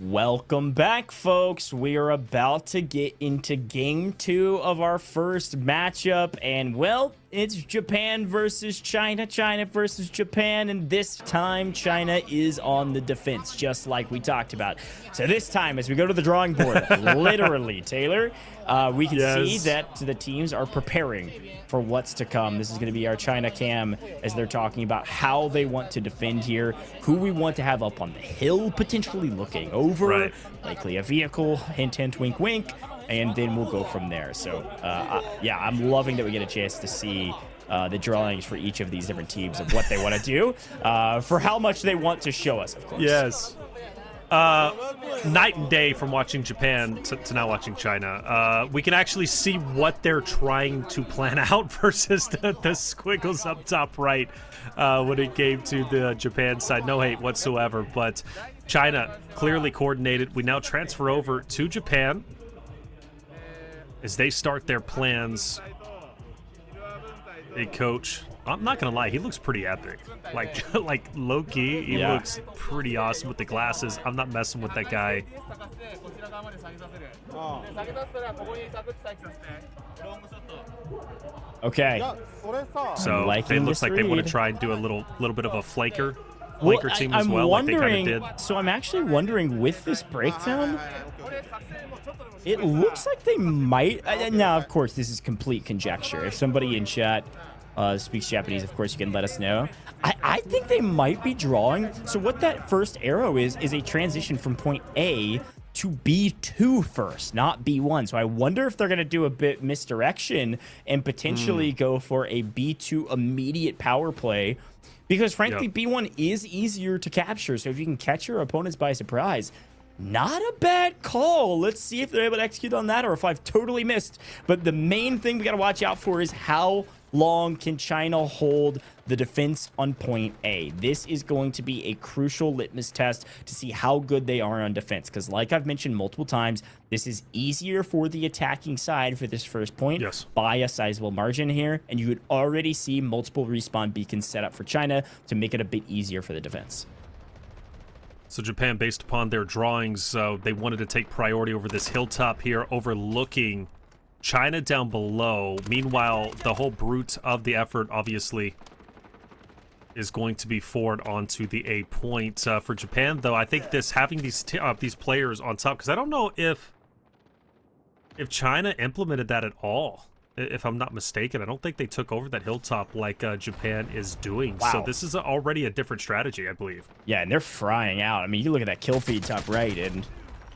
Welcome back, folks. We are about to get into game 2 of our first matchup, and well, it's Japan versus China, China versus Japan, and this time China is on the defense, just like we talked about. So this time, as we go to the drawing board, literally, Taylor, we can see that the teams are preparing for what's to come. This is going to be our China cam as they're talking about how they want to defend here, who we want to have up on the hill, potentially looking over, likely a vehicle, hint, hint, wink, wink, and then we'll go from there. So, yeah, I'm loving that we get a chance to see the drawings for each of these different teams of what they want to do, for how much they want to show us, of course. Yes. Night and day from watching Japan to now watching China. We can actually see what they're trying to plan out versus the squiggles up top right when it came to the Japan side. No hate whatsoever, but China clearly coordinated. We now transfer over to Japan as they start their plans. Hey, coach. I'm not gonna lie, he looks pretty epic. Like low-key, he looks pretty awesome with the glasses. I'm not messing with that guy. Okay. So it looks like they want to try and do a little bit of a flanker team as well, like they kind of did. So I'm actually wondering, with this breakdown, it looks like they might. Now, of course, this is complete conjecture. If somebody in chat speaks Japanese, of course, you can let us know. I think they might be drawing. So what that first arrow is a transition from point A to B2 first, not B1. So I wonder if they're going to do a bit misdirection and potentially go for a B2 immediate power play. Because, frankly, B1 is easier to capture. So if you can catch your opponents by surprise, not a bad call. Let's see if they're able to execute on that or if I've totally missed. But the main thing we got to watch out for is how long can China hold the defense on point A. This is going to be a crucial litmus test to see how good they are on defense, because like I've mentioned multiple times, this is easier for the attacking side for this first point by a sizable margin here, and you would already see multiple respawn beacons set up for China to make it a bit easier for the defense. So Japan, based upon their drawings, they wanted to take priority over this hilltop here, overlooking China down below. Meanwhile, the whole brute of the effort, obviously, is going to be forward onto the A point. For Japan, though, I think having these players on top, because I don't know if China implemented that at all. If I'm not mistaken, I don't think they took over that hilltop like Japan is doing. Wow. So this is already a different strategy, I believe. Yeah, and they're frying out. I mean, you look at that kill feed top right, and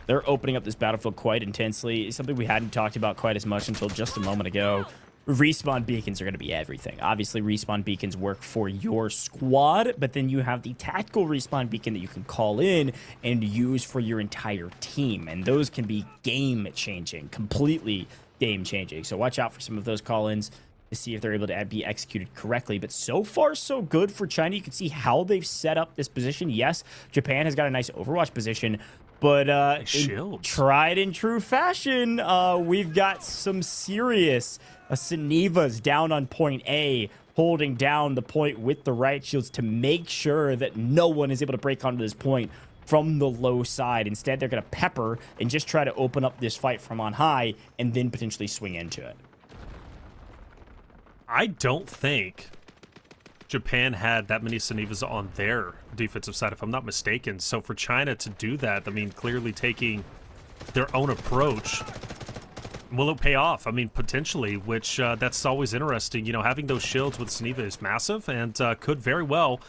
they're opening up this battlefield quite intensely. It's something we hadn't talked about quite as much until just a moment ago. Respawn beacons are going to be everything. Obviously, respawn beacons work for your squad, but then you have the tactical respawn beacon that you can call in and use for your entire team. And those can be game-changing, completely game-changing. So watch out for some of those call-ins to see if they're able to be executed correctly. But so far, so good for China. You can see how they've set up this position. Yes, Japan has got a nice Overwatch position, but in tried and true fashion, we've got some serious Senivas down on point A, holding down the point with the right shields to make sure that no one is able to break onto this point from the low side. Instead, they're going to pepper and just try to open up this fight from on high and then potentially swing into it. I don't think Japan had that many Senivas on their defensive side, if I'm not mistaken. So for China to do that, I mean, clearly taking their own approach, will it pay off? I mean, potentially, which that's always interesting. You know, having those shields with Seniva is massive and could very well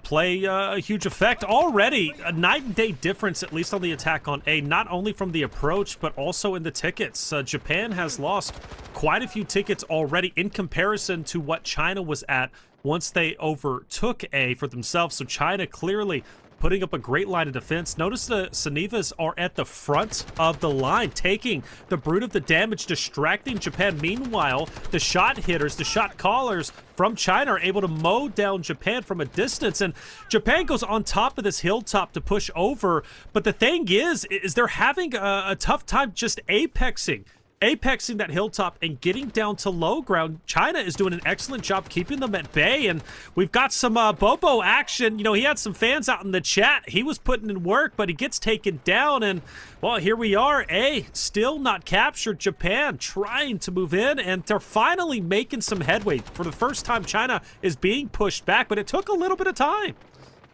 play a huge effect. Already a night and day difference, at least on the attack on A, not only from the approach, but also in the tickets. Japan has lost quite a few tickets already in comparison to what China was at once they overtook A for themselves. So China clearly putting up a great line of defense. Notice the Senivas are at the front of the line, taking the brunt of the damage, distracting Japan. Meanwhile, the shot hitters, the shot callers from China are able to mow down Japan from a distance, and Japan goes on top of this hilltop to push over. But the thing is they're having a tough time just apexing apexing that hilltop and getting down to low ground. China is doing an excellent job keeping them at bay, and we've got some Bobo action. You know, he had some fans out in the chat. He was putting in work, but he gets taken down, and, well, here we are. Still not captured. Japan trying to move in, and they're finally making some headway. For the first time, China is being pushed back, but it took a little bit of time.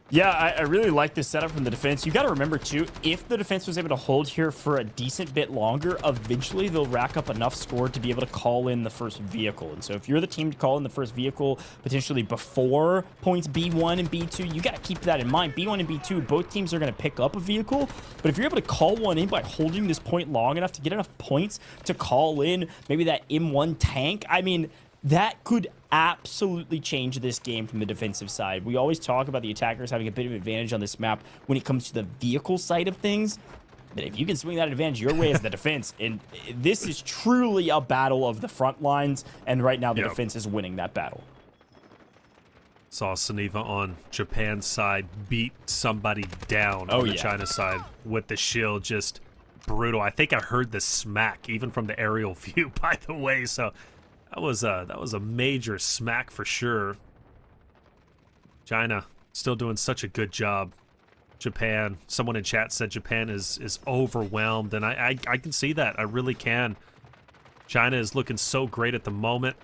Yeah, I really like this setup from the defense. You got to remember, too, if the defense was able to hold here for a decent bit longer, eventually they'll rack up enough score to be able to call in the first vehicle. And so if you're the team to call in the first vehicle, potentially before points B1 and B2, you got to keep that in mind. B1 and B2, both teams are going to pick up a vehicle. But if you're able to call one in by holding this point long enough to get enough points to call in maybe that M1 tank, I mean, that could absolutely change this game from the defensive side. We always talk about the attackers having a bit of advantage on this map when it comes to the vehicle side of things. But if you can swing that advantage your way as the defense, and this is truly a battle of the front lines, and right now the defense is winning that battle. Saw Suniva on Japan's side beat somebody down on the China side with the shield. Just brutal. I think I heard the smack even from the aerial view, by the way, so that was a major smack for sure. China still doing such a good job. Japan, someone in chat said Japan is overwhelmed, and I can see that. I really can. China is looking so great at the moment.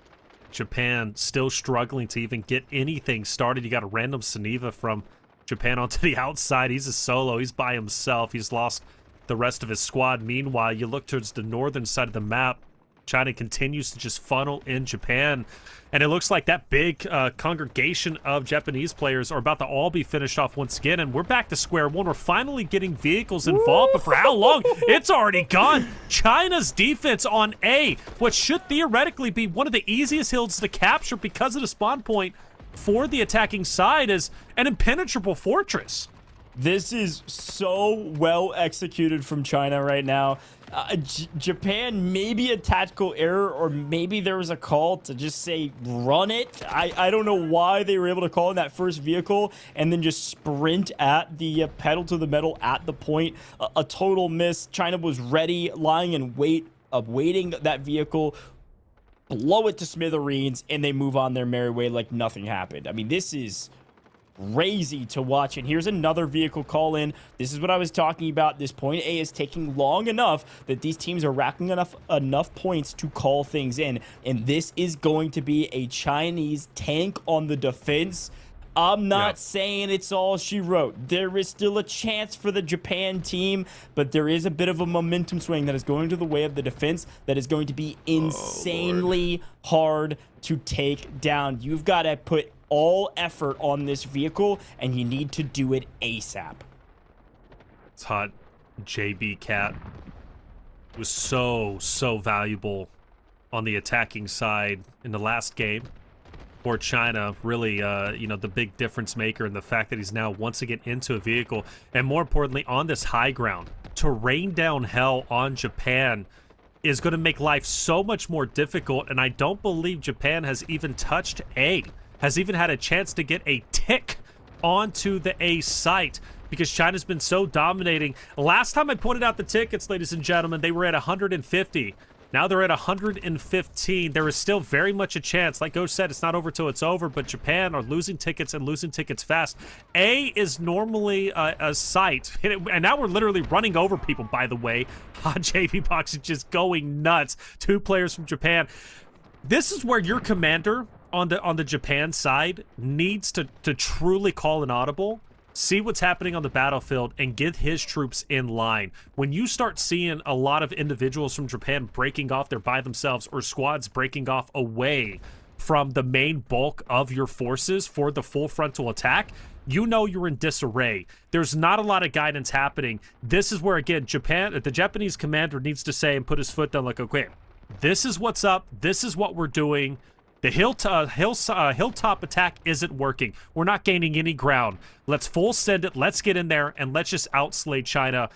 Japan still struggling to even get anything started. You got a random Suniva from Japan onto the outside. He's a solo. He's by himself. He's lost the rest of his squad. Meanwhile, you look towards the northern side of the map. China continues to just funnel in Japan, and it looks like that big congregation of Japanese players are about to all be finished off once again, and we're back to square one. We're finally getting vehicles involved, but for how long? It's already gone. China's defense on A, what should theoretically be one of the easiest hills to capture because of the spawn point for the attacking side, is an impenetrable fortress. This is so well executed from China right now. Japan, maybe a tactical error, or maybe there was a call to just say run it. I don't know why they were able to call in that first vehicle and then just sprint at the pedal to the metal at the point. A total miss. China was ready, lying in wait, awaiting that vehicle, blow it to smithereens, and they move on their merry way like nothing happened. I mean, this is crazy to watch. And here's another vehicle call in. This is what I was talking about. This point A is taking long enough that these teams are racking enough points to call things in, and this is going to be a Chinese tank on the defense. I'm not saying it's all she wrote. There is still a chance for the Japan team, but there is a bit of a momentum swing that is going to the way of the defense that is going to be insanely hard to take down. You've got to put all effort on this vehicle, and you need to do it ASAP. It's hot. JB Cat was so valuable on the attacking side in the last game for China. Really, you know, the big difference maker, and the fact that he's now once again into a vehicle, and more importantly on this high ground to rain down hell on Japan is going to make life so much more difficult. And I don't believe Japan has even touched A, has even had a chance to get a tick onto the A site, because China's been so dominating. Last time I pointed out the tickets, ladies and gentlemen, they were at 150. Now they're at 115. There is still very much a chance. Like Ghost said, it's not over till it's over, but Japan are losing tickets and losing tickets fast. A is normally a site, and now we're literally running over people, by the way. JB Box is just going nuts. 2 players from Japan. This is where your commander on the Japan side needs to truly call an audible, see what's happening on the battlefield, and get his troops in line. When you start seeing a lot of individuals from Japan breaking off, they're by themselves, or squads breaking off away from the main bulk of your forces for the full frontal attack, you know you're in disarray. There's not a lot of guidance happening. This is where, again, the Japanese commander needs to say and put his foot down like, okay, this is what's up, this is what we're doing. The hilltop attack isn't working. We're not gaining any ground. Let's full send it. Let's get in there, and let's just outslay China,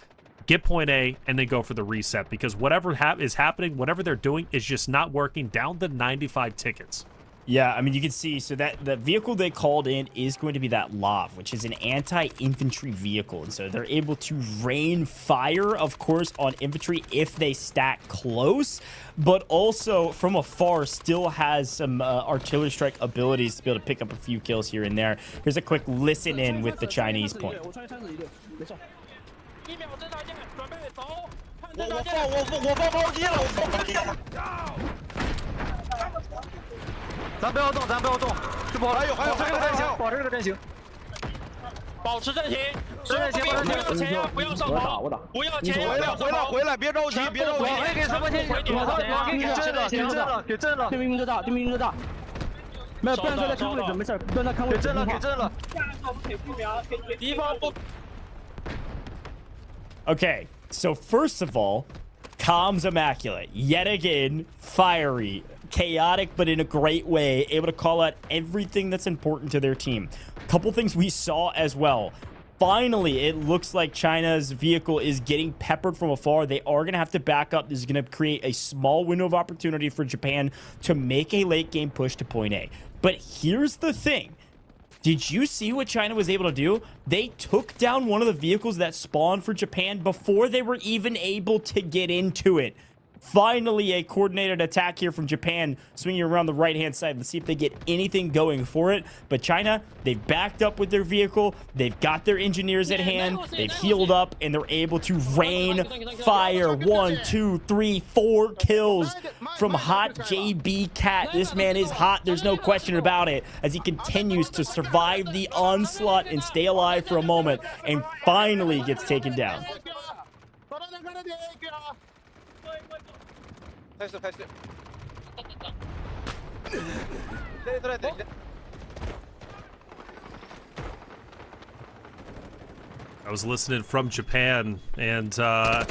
get point A, and then go for the reset. Because whatever is happening, whatever they're doing, is just not working. Down to 95 tickets. Yeah, I mean, you can see, so that the vehicle they called in is going to be that Lav, which is an anti-infantry vehicle. And so they're able to rain fire, of course, on infantry if they stack close, but also from afar still has some artillery strike abilities to be able to pick up a few kills here and there. Here's a quick listen in with the Chinese point. 咱不要动，咱不要动，就保持这个阵型，保持这个阵型，保持阵型，阵型，不要前压，不要上跑，不要前压，回来，别着急，别着急。我给什么前压？我给震了，给震了，给震了。对面车大，对面车大。没有，不然说在看位置，没事，不然他看位置。给震了，给震了。敌方不。 Okay, so first of all, comms immaculate. Yet again, fiery, chaotic, but in a great way. Able to call out everything that's important to their team. A couple things we saw as well. Finally, it looks like China's vehicle is getting peppered from afar. They are going to have to back up. This is going to create a small window of opportunity for Japan to make a late game push to point A. But here's the thing. Did you see what China was able to do? They took down one of the vehicles that spawned for Japan before they were even able to get into it. Finally, a coordinated attack here from Japan, swinging around the right-hand side. Let's see if they get anything going for it. But China, they've backed up with their vehicle. They've got their engineers at hand. They've healed up, and they're able to rain fire. 1, 2, 3, 4 kills from Hot JB Cat. This man is hot. There's no question about it, as he continues to survive the onslaught and stay alive for a moment, and finally gets taken down. 开始。I was listening from Japan, and a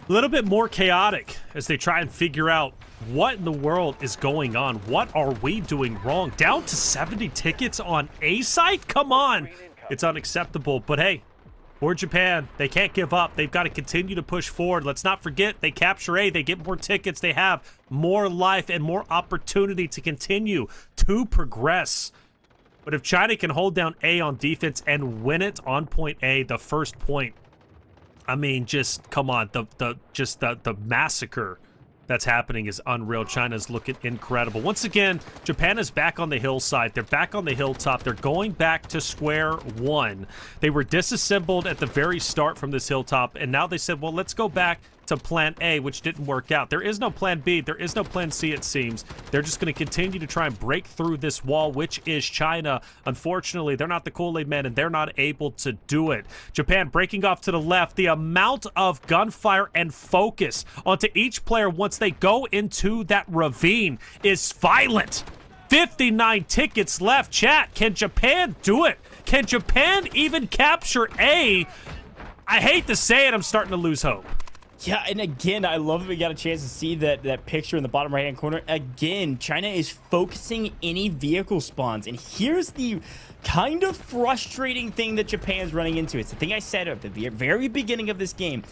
little bit more chaotic as they try and figure out what in the world is going on. What are we doing wrong? Down to 70 tickets on A site? Come on. It's unacceptable, but hey, for Japan, they can't give up. They've got to continue to push forward. Let's not forget, they capture A, they get more tickets, they have more life and more opportunity to continue to progress. But if China can hold down A on defense and win it on point A, the first point, I mean, just come on, the massacre that's happening is unreal. China's looking incredible. Once again, Japan is back on the hillside. They're back on the hilltop. They're going back to square one. They were disassembled at the very start from this hilltop, and now they said, well, let's go back to plan A, which didn't work out. There is no plan B. There is no plan C, it seems. They're just going to continue to try and break through this wall, which is China. Unfortunately, they're not the Kool-Aid men, and they're not able to do it. Japan breaking off to the left. The amount of gunfire and focus onto each player once they go into that ravine is violent. 59 tickets left. Chat, can Japan do it? Can Japan even capture A? I hate to say it, I'm starting to lose hope. Yeah, and again, I love that we got a chance to see that picture in the bottom right-hand corner. Again, China is focusing any vehicle spawns. And here's the kind of frustrating thing that Japan's running into. It's the thing I said at the very beginning of this game.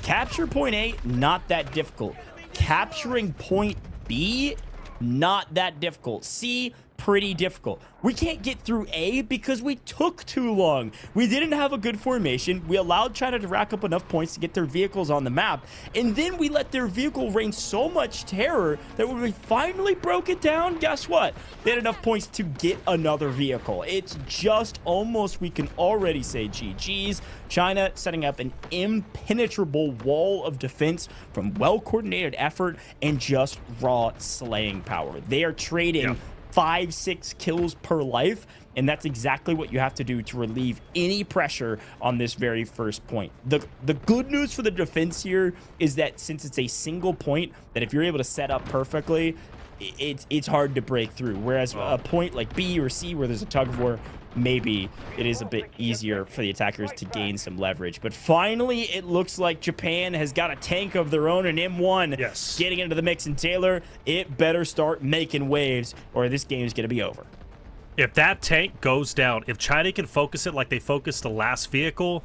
Capture point A, not that difficult. Capturing point B, not that difficult. C, pretty difficult. We can't get through A because we took too long. We didn't have a good formation. We allowed China to rack up enough points to get their vehicles on the map. And then we let their vehicle rain so much terror that when we finally broke it down, guess what? They had enough points to get another vehicle. It's just almost, we can already say GG's. China setting up an impenetrable wall of defense from well-coordinated effort and just raw slaying power. They are trading 5-6 kills per life, and that's exactly what you have to do to relieve any pressure on this very first point. The good news for the defense here is that since it's a single point, that if you're able to set up perfectly, it's hard to break through. Whereas a point like B or C where there's a tug of war, maybe it is a bit easier for the attackers to gain some leverage. But finally, it looks like Japan has got a tank of their own, an M1 getting into the mix. And Taylor, it better start making waves or this game is going to be over. If that tank goes down, if China can focus it like they focused the last vehicle,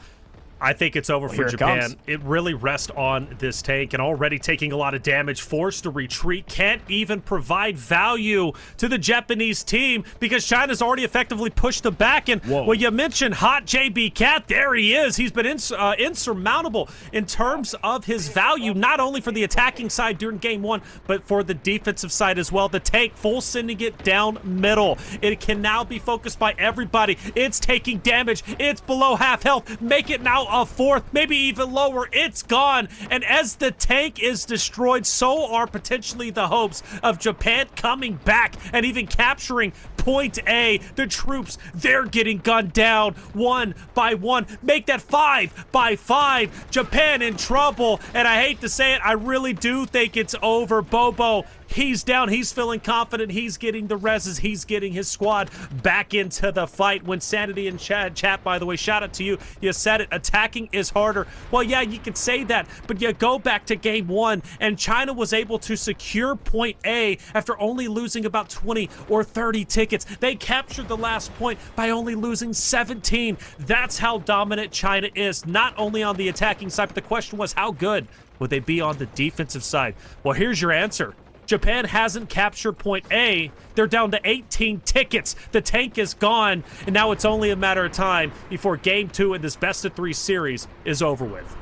I think it's over for Here it Japan. comes. It really rests on this tank and already taking a lot of damage, forced to retreat, can't even provide value to the Japanese team because China's already effectively pushed them back. And well, you mentioned hot JB Cat. There he is. He's been insurmountable in terms of his value, not only for the attacking side during game one, but for the defensive side as well. The tank full sending it down middle. It can now be focused by everybody. It's taking damage. It's below half health. Make it now a fourth, maybe even lower. It's gone. And as the tank is destroyed, so are potentially the hopes of Japan coming back and even capturing point A. The troops, they're getting gunned down one by one. Make that 5 by 5. Japan in trouble. And I hate to say it, I really do think it's over. Bobo, he's down. He's feeling confident. He's getting the reses. He's getting his squad back into the fight. When Sanity in chat, by the way, shout out to you. You said it. Attacking is harder. Well, yeah, you could say that, but you go back to game one, and China was able to secure point A after only losing about 20 or 30 tickets. They captured the last point by only losing 17. That's how dominant China is, not only on the attacking side, but the question was, how good would they be on the defensive side? Well, here's your answer. Japan hasn't captured point A. They're down to 18 tickets. The tank is gone, and now it's only a matter of time before game 2 in this best-of-3 series is over with.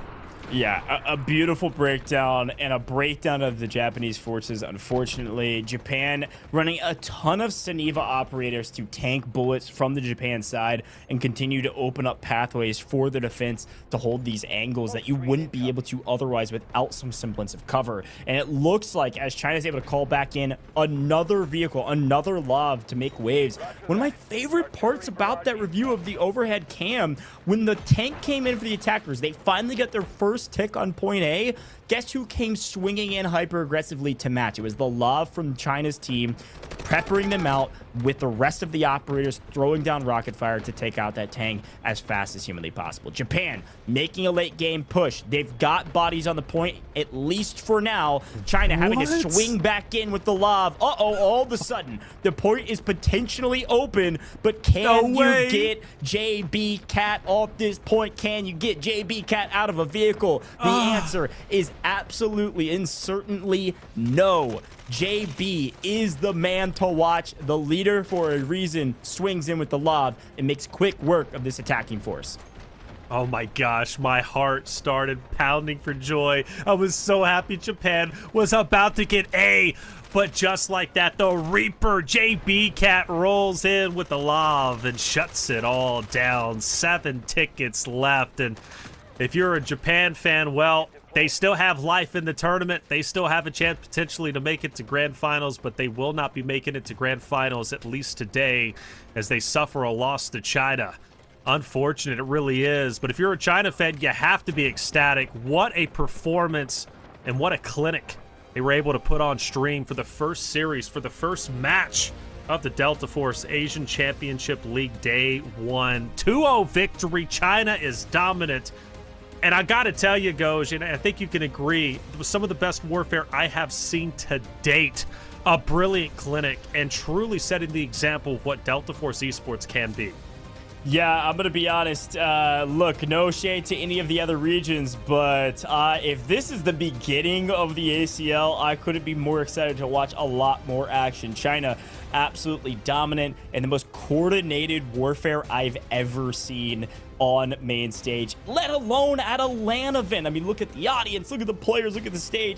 Yeah, a beautiful breakdown and a breakdown of the Japanese forces. Unfortunately, Japan running a ton of Saniva operators to tank bullets from the Japan side and continue to open up pathways for the defense to hold these angles that you wouldn't be able to otherwise without some semblance of cover. And it looks like as China's able to call back in another vehicle, another Lav to make waves. One of my favorite parts about that review of the overhead cam, when the tank came in for the attackers, they finally got their first tick on point A. Guess who came swinging in hyper aggressively to match? It was the Lav from China's team, peppering them out with the rest of the operators throwing down rocket fire to take out that tank as fast as humanly possible. Japan making a late game push. They've got bodies on the point, at least for now. China having to swing back in with the Lav. All of a sudden, the point is potentially open, but can you get JB Cat off this point? Can you get JB Cat out of a vehicle? The answer is absolutely and certainly no. JB is the man to watch. The leader, for a reason, swings in with the Lav and makes quick work of this attacking force. Oh my gosh, my heart started pounding for joy. I was so happy Japan was about to get A. But just like that, the Reaper JB Cat rolls in with the Lav and shuts it all down. 7 tickets left. And if you're a Japan fan, well, they still have life in the tournament. They still have a chance potentially to make it to grand finals, but they will not be making it to grand finals, at least today, as they suffer a loss to China. Unfortunate, it really is. But if you're a China fan, you have to be ecstatic. What a performance and what a clinic they were able to put on stream for the first series, for the first match of the Delta Force Asian Championship League Day 1. 2-0 victory. China is dominant. And I gotta tell you, Goj, and I think you can agree, it was some of the best warfare I have seen to date. A brilliant clinic and truly setting the example of what Delta Force Esports can be. Yeah, I'm going to be honest. Look, no shade to any of the other regions, but if this is the beginning of the ACL, I couldn't be more excited to watch a lot more action. China, absolutely dominant and the most coordinated warfare I've ever seen on main stage, let alone at a LAN event. I mean, look at the audience, look at the players, look at the stage.